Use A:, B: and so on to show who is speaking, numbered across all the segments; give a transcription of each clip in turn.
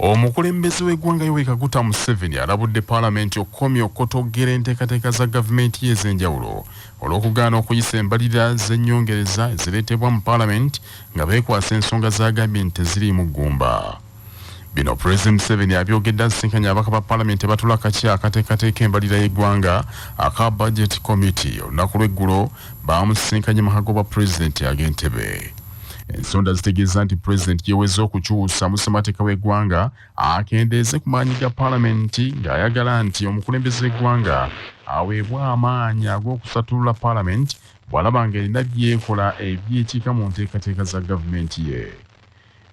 A: Omukulembeze w'eggwanga Yoweri Museven alabudde Paalamenti okukomya okukotoggera enteekateeka za gavumenti ez'enjawulo olw'okugaana okuyisa embalirira z'ennyongereza ezireetebwa mu Paalamenti nga beekwasa ensonga z'agambye nti teziriimu ggumba. Bino Pulezidenti Museven abyogedde asisinkanye ababaka ba Paalamenti abatula akakiiko akateekateeka embalirira y'eggwanga aka Budget Committee olunaku lw'eggulo baamusisinkanye mu kago bwa Pulezidenti ag'Entebbe. Ensonda zitegeeza nti Pulezidenti Yeweze Okukyusa mu Ssrmatteka w'eggwanga akendeeze ku maanyi ga Paalamenti ng'ayagala nti omukulembeze w'eggwanga aweebwa amaanyi ag'okusatulula Paalamenti bw'alaba ng'erina by'ekola ebyekiika mu nteekateeka za gavumenti ye.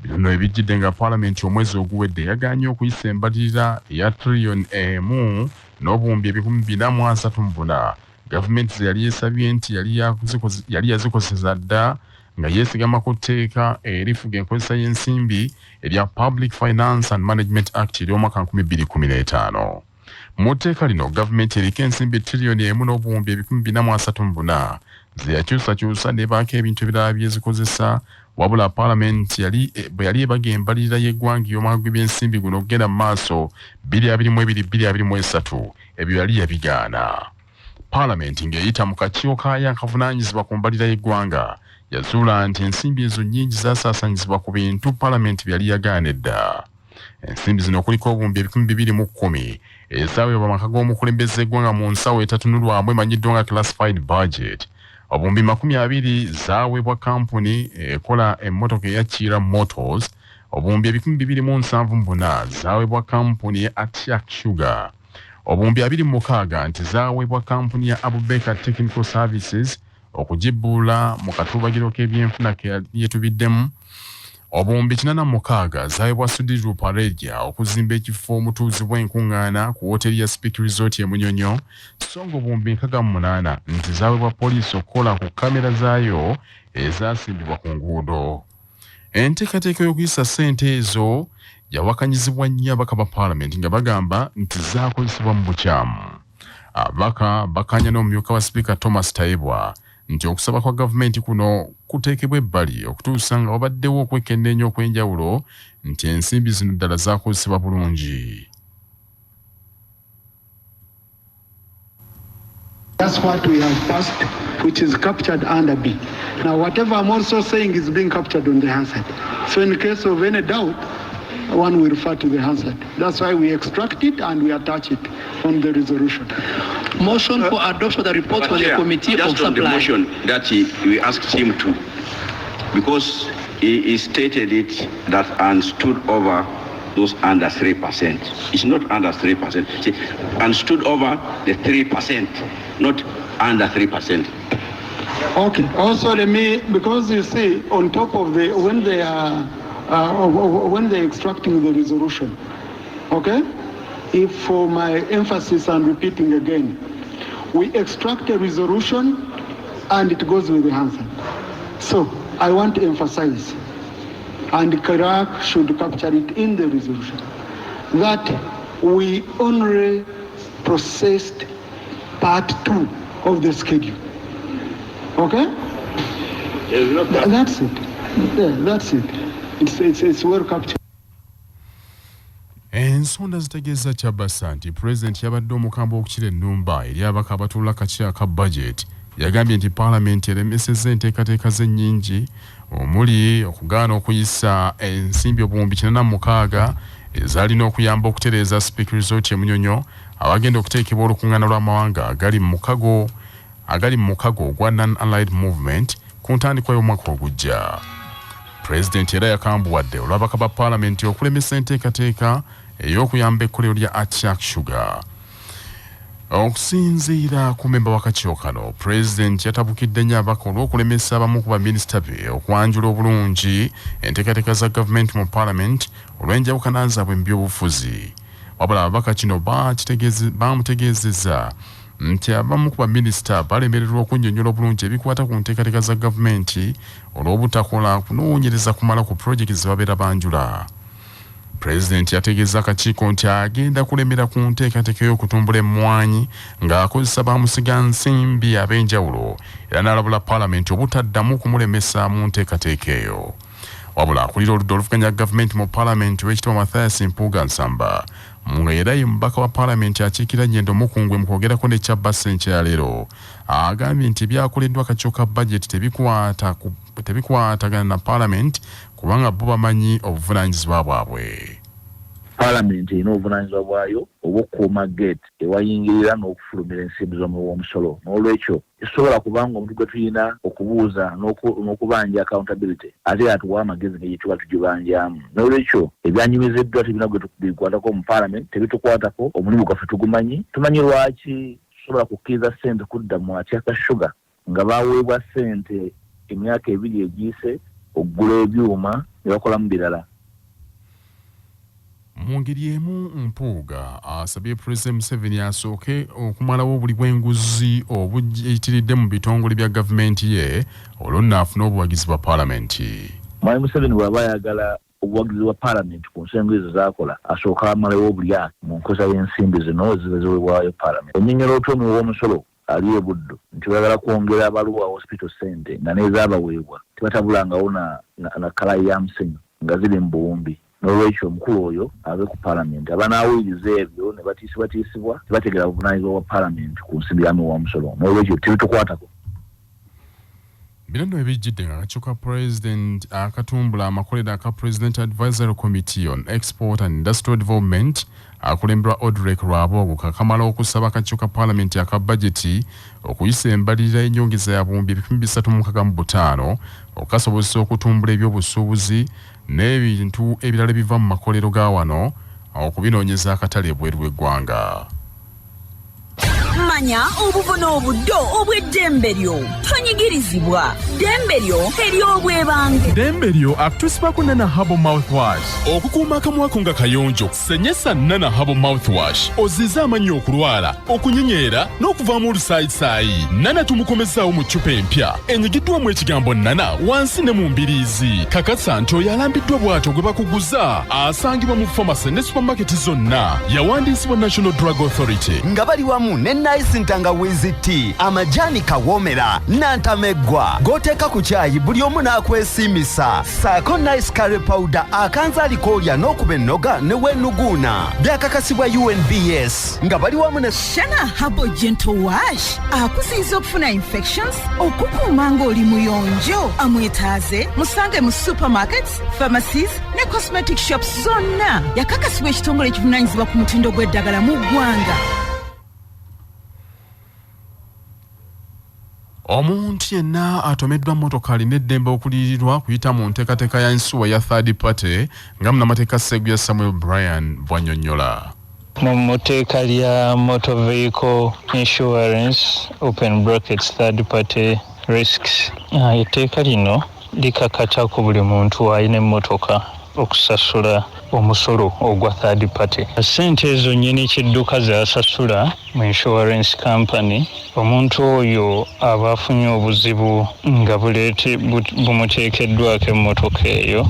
A: Bino ebijjidde nga Paalamenti omwezi oguwedde yagaanye okuyisa embalirira eya tiriyoni emu n'obuwumbi 434 gavumenti ze yali yeesabye nti yali yazikozesa dda nga yeesigama ku tteeka erifuga enkozesa y'ensimbi erya Public Finance and Management Act ery'omwaka 2015. Mu tteeka lino gavumenti eriko ensimbi tiriyoni emu n'obuwumbi 434 ze yakyusakyusa n'ebaako ebintu ebirala byezikozesa wabula Paalamenti bwe yali ebaga embalirira y'eggwanga y'omwaka gw'ebyensimbi guno okugenda mu maaso 2022-2023 ebyo yali yabigaana. Paalamenti ng'eyita mu kakiiko kaayo akavunaanyizibwa ku mbalirira y'eggwanga yazuula nti ensimbi ezo nnyingi zaasaasanyizibwa ku bintu Paalamenti bye yali yagaana edda. Ensimbi zino kuliko obuwumbi 2010 ezaaweebwa amaka g'omukulembeze w'eggwanga mu nsawo etatunulwamu emanyiddwa nga classified budget. Obuwumbi 20 zaaweebwa kampuni ekola emmotoka eya Kira Motors. Obuwumbi 2074 zaaweebwa kampuni ya Atiak Sugar. Obuwumbi 26 nti zaaweebwa kampuni ya Abubeka Technical Services okugibbuula mu katuubagiro k'ebyenfuna ke yetubiddemu. Obuwumbi 86 zaaweebwa Sudiru Pareja okuzimba ekifo omutuuzi bw'enkuŋŋaana ku wooteeri ya Speak Resort e Munyonyo, so nga obuwumbi 68 nti zaaweebwa poliisi okukola ku kamera zaayo ezaasimbibwa ku nguudo. Enteekateeka y'okuyisa ssente ezo yawakanyizibwa nnyo ababaka ba Paalamenti nga bagamba nti zaakozesebwa mu bukyamu. Ababaka bakkaanya n'omumyuka wa Sipiika Thomas Tayebwa nti okusaba kwa gavumenti kuno kuteekebwa ebbali okutuusa nga wabaddewo okwekenneenya okw'enjawulo nti ensimbi zino ddala zaakozesebwa bulungi.
B: That's what we have passed, which is captured under B. Now, whatever I'm also saying is being captured on the Hansard. So in case of any doubt, one will refer to the Hansard. That's why we extract it and we attach it on the resolution.
C: Motion for adoption of the report for the committee of supply.
D: The motion that we asked him to, because he stated it that and stood over those under 3%. It's not under 3%. See, and stood over the 3%, not under 3%.
B: Okay. Also, let me, because you see, on top of the when they're extracting the resolution, okay. If for my emphasis and repeating again, we extract a resolution and it goes with the answer. So I want to emphasize, and Karak should capture it in the resolution, that we only processed part 2 of the schedule. Okay? That's it. Yeah, that's it. It's well captured.
A: Ensonda zitegeeza Kyabasa nti Pulezidenti yabadde omukambwe okukira ennumba eri ababaka abatuula akakiiko ka budget. Yagambye nti Paalamenti eremesezza enteekateeka ze nnyingi omuli okugaana okuyisa ensimbi obuwumbi 46 ezaalina okuyamba okutereeza Speak Resort e Munyonyo abagenda okuteekebwa olukuŋŋaana lw'amawanga agali mu mukago ogwa Non-Allied Movement ku ntandikwa y'omwaka ogujja. Pulezidenti era yakambuwadde olw'ababaka ba Paalamenti okulemesa enteekateeka ey'okuyamba ekkolero lya Atiak Sugar. Okusinziira ku memba w'akakiiko kano, Pulezidenti yatabukidde nnyo ababaka olw'okulemesa abamu ku baminisita be okwanjula obulungi enteekateeka za gavumenti mu Paalamenti olw'enjawukana zaabwe mu by'obufuzi. Wabula ababaka kino bamutegeezezza nti abamu ku baminisita balemererwa okunnyonnyola obulungi ebikwata ku nteekateeka za gavumenti olw'obutakola kunoonyereza kumala ku pulojekiti ze babeera banjula. Pulezidenti yategeeza akakiiko nti agenda kulemera ku nteekateeka y'okutumbula emmwanyi ng'akozesa bamusiga nsimbi ab'enjawulo era n'alabula Paalamenti obutaddamu kumulemesa mu nteekateeka eyo. wabula akulira oludda oluvuganya gavumenti mu Parliament w'ekitibwa Mathias Mpuuga Nsamba nga era ye mubaka wa Parliament akiikira Nnyendo Mukungwe mu kwogerako ne Kyabassa enkya leero agambye nti ebyakoleddwa akakiiko ka budget tebikwatagana na Parliament kubanga bo bamanyi obuvunaanyizibwa bwabwe.
E: Parliament ino obuvunanyizibwa bwayo obw'okukuuma gate ewayingirira n'okufulumira ensimbi z'omusolo n'olwekyo esobola kubanga omuntu gwe tulina okubuuza n'okubanja accountability ate atuwa amagezi ge tuba tugibanjamu n'olwekyo ebyanyumiziddwa tebina gwe tubikwatako mu Parliament tebitukwatako omulimu gwaffe tugumanyi tumanyi lwaki tusobola kukkiriza ssente kudda mu akyaka shuga nga baweebwa ssente emyaka 2 egiyise okugula ebyuma ne bakolamu birala.
A: Mu ngeri emu Mpuuga asabye President Museven asooke okumalawo obuli bw'enguzi obuyitiridde mu bitongole bya gavumenti ye olwo n'afuna obuwagizi bwa Paalamenti.
E: Mwami Museven bw'aba ayagala obuwagizi bwa Paalamenti ku nsonga ezo z'akola asooka amalawo obulya mu nkoza y'ensimbi zino ziweebwayo Paalamenti. Ennyinnyolo otwomi w'omusolo ali e Buddu nti bayagala kwongera abaluwa hospital ssente nga n'ezaabaweebwa tebatabulangawo na kala ya musenyu nga ziri mu buwumbi. N'olwekyo omukulu oyo ave ku Parliament abanaawuliriza ebyo ne batiisibwa tebategera buvunaanyizibwa bwa Parliament ku nsimbi y'omusolo n'olwekyo tebitukwatako.
A: Bino nno ebijjidde nga akakiiko ka President akatumbula amakolero aka President Advisory Committee on Export and Industrial Development akulemberwa Odrek Rwabogo kakamala okusaba akakiiko ka Parliament aka budget okuyisa embalirira ennyongeza ya buwumbi 365 okasobozesa okutumbula ebyobusuubuzi n'ebintu ebirala biva mu makolero ga wano okubinoonyeza akatale ebweru w'eggwanga.
F: Manya obuvuna obuddo obw'eddembe lyo tonyigirizibwa ddembe lyo ery'obwebange.
G: Ddembe lyo akutusibako Nana Herbal Mouthwash okukuuma akamwa ko nga kayonjo. Senyesa Nana Herbal Mouthwash ozize amannya okulwala okunyonyeera n'okuvaamu olusaayisayi. Nana tumukomezaawo mu ccupa empya enyigiddwamu ekigambo Nana wansi ne mu mbiriizi. Kakasa nti oyo alambiddwa bw'atyo gwe bakuguza asangibwa mu pharmacy ne supermarket zonna yawandiisibwa National Drug Authority
H: nga bali wamu ne nice ntangawizi tea amajani kawoomera n'antameggwa g'oteeka ku kyayi buli omu n'akwesimisa saako nice curry powder akanza alikoolya n'okuba ennoga ne weenuguuna byakakasibwa UNBS nga bali wamu ne
F: Shana Herbal Gentle Wash akuziyiza okufuna infections okukuuma ng'oli muyonjo. Amwetaaze musange mu supermarkets, pharmacies ne cosmetic shops zonna. Yakakasibwa ekitongole ekivunaanyizibwa ku mutindo gw'eddagala mu ggwanga.
A: Omuntu yenna atomeddwa mmotoka alina eddembe okuliyirirwa kuyita mu nteekateeka ya nsuwa ya third party nga munnamateeka Sseguya Samuel Brian bw'annyonnyola.
I: Mu muteeka lya motor vehicle insurance open brackets third party risks etteeka lino likakata ku buli muntu alina emmotoka okusasula omusolo ogwa third party. Ssente ezo nnyini kidduka z'asasula mu insurance company omuntu oyo aba afunye obuzibu nga bumuteekeddwako emmotoka eyo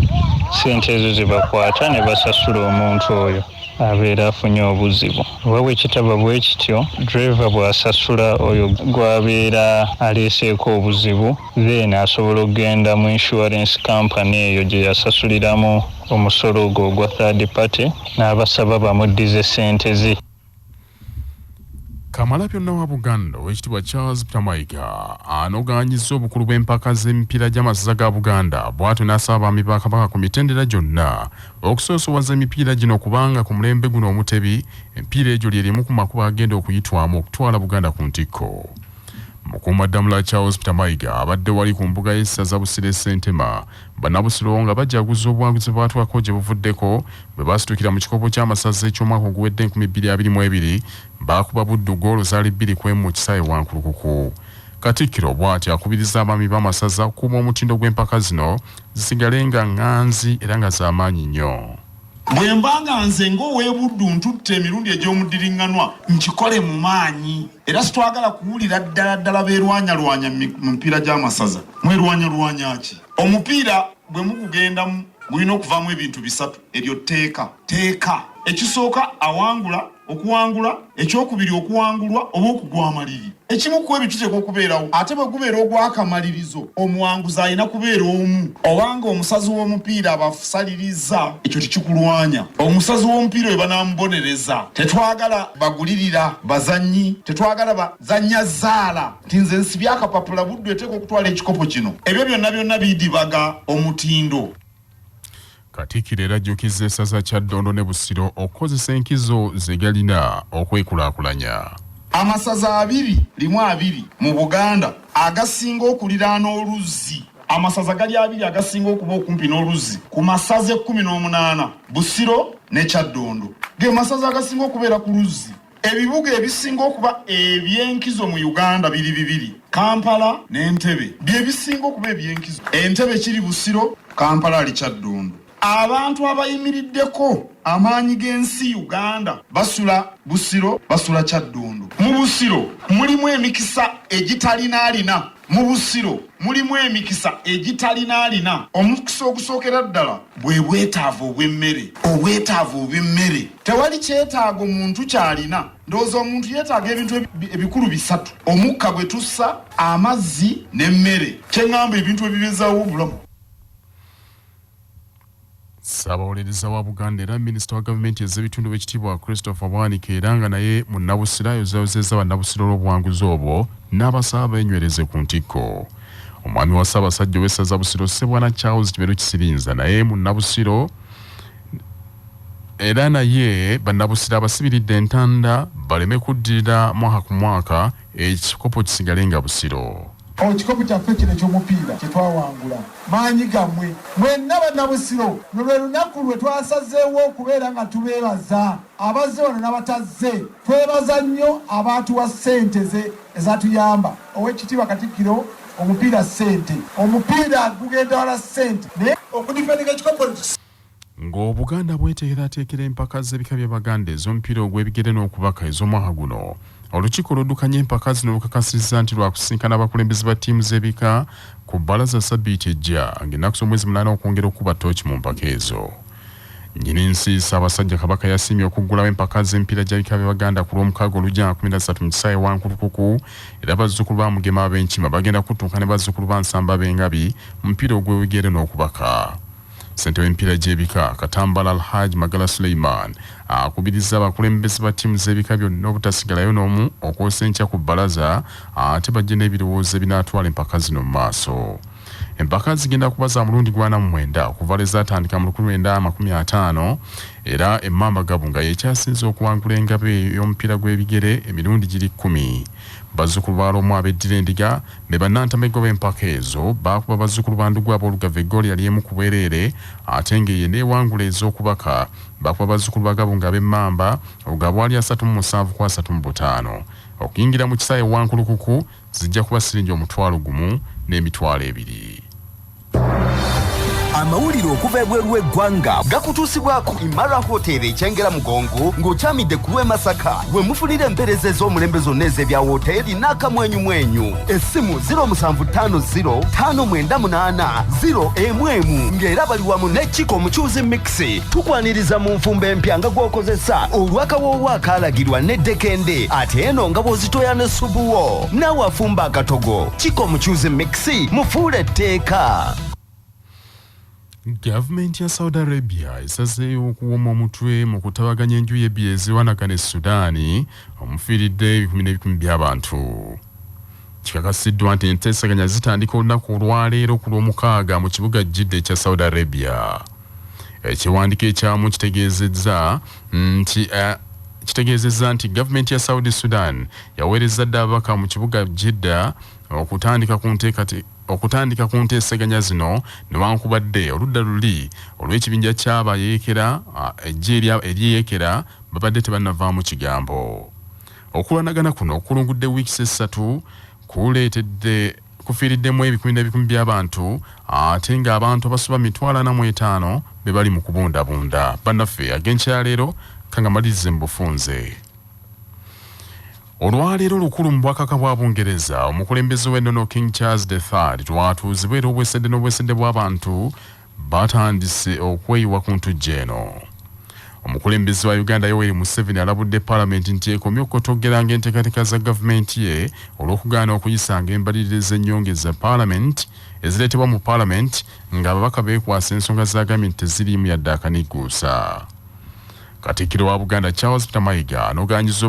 I: ssente ezo zibakwata ne basasula omuntu oyo abeera afunye obuzibu. Bwe kitaba bwe kityo driver bw'asasula oyo gw'abeera aleeseeko obuzibu then asobola okugenda mu insurance company eyo gye yasasuliramu omusolo ogwo ogwa third party n'abasaba bamuddize ssente ze.
A: Kamalabyonna wa Buganda ow'ekitiibwa Charles Ssrmatteka anogaanyizza obukulu bw'empaka z'emipiira gy'amasaza ga Buganda bw'atyo n'asaba abaami ba Kabaka ku mitendera gyonna okusoosowaza emipiira gino kubanga ku mulembe guno omutebi empiira egyo lyerimu ku makubo agenda okuyitwamu okutwala Buganda ku ntikko. Mukuumaddamula Charles Ssrmatteka abadde wali ku mbuga y'essaza Busiro Ssentema Bannabusiro nga bajaguza obuwanguzi bwatwako gye buvuddeko bwe baasitukira mu kikopo ky'amasaza eky'omwaka oguwedde 2022 baakuba Buddu ggoolo zaali 2-1 mu kisaawe Wankulukuku. Katikkiro bw'atyo akubiriza abaami b'amasaza okukuuma omutindo gw'empaka zino zisigale nga ŋŋanzi era nga z'amaanyi nnyo.
J: Bwe mbanga nze ng'ow'e-Buddu ntutte emirundi egy'omuddiringanwa nkikole mu maanyi era sitwagala kuwulira ddala beerwanyalwanya mu mipiira gy'amasaza. Mwerwanyalwanya ki? Omupiira bwe mugugendamu gulina okuvaamu ebintu bisatu eryo teeka. Ekisooka awangula okuwangula ekyokubiri okuwangulwa oba okugwa amaliri ekimu ku ebyo kiteekwa okubeerawo ate bwe gubeera ogw'akamalirizo omuwanguzi alina kubeera omu obanga omusazi w'omupiira abasaliriza ekyo tekikulwanya omusazi w'omupiira we banaamubonereza tetwagala bagulirira bazannyi tetwagala bazannya zaala nti nze nsibye akapapula buddu eteeka okutwala ekikopo kino ebyo byonna bidibaga omutindo.
A: Katikkiro era ajjukizza essaza Kyaddondo ne Busiro okukozesa enkizo ze galina okwekulaakulanya.
J: Amasaza 2 mu Buganda agasinga okuliraana oluzzi amasaza gali 2 agasinga okuba okumpi n'oluzzi ku masaza 18 Busiro ne Kyaddondo ge masaza agasinga okubeera ku luzzi. Ebibuga ebisinga okuba eby'enkizo mu Uganda biri 2 Kampala n'Entebbe bye bisinga okuba eby'enkizo. Entebbe kiri Busiro, Kampala ali Kyaddondo. Abantu abayimiriddeko amaanyi g'ensi Uganda basula Busiro basula Kyaddondo. Mu Busiro mulimu emikisa egitalina mu Busiro mulimu emikisa egitalina omukisa ogusookera ddala bwe bwetaavu obw'emmere obwetaavu obw'emmere tewali kyetaago muntu kyalina ndowooza omuntu yeetaaga ebintu ebikulu 3 omukka gwe tussa amazzi n'emmere kyeŋŋamba ebintu ebibezaawo obulamu.
A: Ssaabawolereza wa Buganda era minisita wa gavumenti ez'ebitundu b'ekitiibwa Christopher Bwanika era nga naye mu Nabusiro ayozezza bannabusiro olw'obuwanguzi obwo n'abasaba benywereze ku ntikko. Omwami wa Ssaabasajja ow'essaza Busiro Ssebwana Charles Kiberu Kisirinza naye mu Nabusiro era naye bannabusiro abasibiridde entanda baleme kuddirira mwaka ku mwaka ekikopo kisigale nga Busiro.
K: Ekikopo kyaffe kino eky'omupiira kye twawangula maanyi gammwe mwenna bannabusiro lwe lunaku lwe twasazeewo okubeera nga tubeebaza abazze wano n'abatazze twebaza nnyo abatuwa ssente ezatuyamba ow'ekitiibwa Katikkiro omupiira ssente omupiira gugenda wala ssente naye okudifendinga ekikopo
A: ng'Obuganda bweteekerateekera empaka z'ebika by'Abaganda ez'omupiira ogw'ebigere n'okubaka ez'omwaka guno olukiiko lw'oddukanya empaka zino lukakasizza nti lwakusinkana abakulembeze ba ttiimu z'ebika ku bbalaza Ssabbiiti ejja ng'ennaku z'omwezi 8 okwongera okuba ttooki mu mpaka ezo. Nnyini-nsi Ssaabasajja Kabaka yasiimye okuggulawo empaka z'emipiira gy'ebika by'Abaganda ku lw'omukaaga olujja 13 mu kisaawe Wankulukuku era bazzukulu ba Mugema ab'Enkima bagenda kutuuka ne bazzukulu ba Nsamba b'Engabi mu mupiira ogw'ebigere n'okubaka. Ssente w'emipiira gy'ebika Katambala Alhaji Magala Suleiman akubiriza abakulembeze ba ttiimu z'ebika byonna obutasigalayo n'omu okwosa enkya ku bbalaza ate bajje n'ebirowoozo ebinaatwala empaka zino mu maaso. Empaka zigenda kuba za mulundi gwa 49 okuva lwe zaatandika mu 1950 era Emmamba Gabu nga yekyasinze okuwangula engabe y'omupiira gw'ebigere emirundi giri 10. Bazzukulu ba Lomu abeddira endiga be bannantamego b'empaka ezo baakuba bazzukulu ba Ndugu ab'Olugave eggooli yali emu ku bwereere ate ng'eye n'ewangula ez'okubaka baakuba bazzukulu ba Gabu nga b'Emmamba Olugave wali 37-35. Okuyingira mu kisaawe Wankulukuku zijja kuba siringi 1,000 n'emitwalo 2.
H: Amawulire okuva ebweru w'eggwanga gakutuusibwako Imara Hotel ekyengera Mugongo ng'okyamidde ku lw'e Masaka we mufunira empeereza ez'omulembe zonna ez'ebya woteeri n'akamwenyumwenyu. Essimu 0750-598-0 ng'era bali wamu ne Kiko Omukyuzi Mix tukwaniriza mu nfumba empya nga gw'okozesa olw'akawoowo akaalagirwa n'eddekende ate eno nga bw'ozitoya ne subuwo naawe afumba akatogo. Kiko Omukyuzi Mix mufuule etteeka.
A: Gavumenti ya Saudi Arabia esazeeyo okuwoma omutwe mu kutabaganya enju y'ebbiri eziwanagana e Sudaani omufiiridde 10,000 by'abantu. Kikakasiddwa nti enteesaganya zitandika olunaku olwaleero ku lw'omukaaga mu kibuga Jidda ekya Saudi Arabia. Ekiwandiiko ekyamu kitegeezezza nti gavumenti ya Saudi Sudan yaweereza dda ababaka mu kibuga Jidda okutandika ku nteesaganya zino newankubadde oludda luli olw'ekibinja ky'abayeekera eryeyeekera babadde tebannavaamu kigambo. Okulwanagana kuno okulungudde wiiki 3 kufiiriddemu 10,000 by'abantu ate ng'abantu abasoba 45 be bali mu kubundabunda. Bannaffe ag'enkyaleero kangamalirize mu bufunze. Olwaleero lukulu mu bwakaka bwa Bungereza omukulembeze w'ennono King Charles III twatuuzibwa era obwesedde n'obwesedde bw'abantu batandise okweyiwa ku ntujja eno. Omukulembeze wa Uganda Yoweri Museveni alabudde Parliament nti ekomye okutoggeranga enteekateeka za gavumenti ye olw'okugaana okuyisanga embaliririza ennyongeza Parliament ezireetebwa mu Parliament ng'ababaka beekwasa ensonga z'agambye nti teziriimu yadde akaniguusa. Katikkiro wa Buganda Charles Peter Mayiga anogaanyizza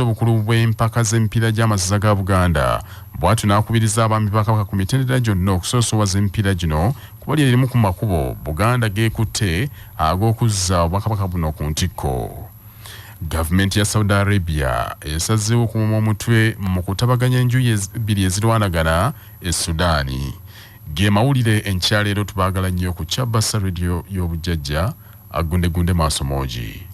A: obukulu bw'empaka z'emipiira gy'amasaza ga Buganda bw'atyo n'akubiriza abaami ba Kabaka ku mitendera gyonna okusoosowaza emipiira gino kuba lyerimu ku makubo Buganda geekutte ag'okuzza obwakabaka buno ku ntikko. Gavumenti ya Saudi Arabia esazeewo okumuma omutwe mu kutabaganya enjuyi ebbiri ezirwanagana e Sudaani. Ge mawulire enkyaleero tubaagala nnyo ku Kyabasa Radio y'obujjajja agundegunde maaso moogi.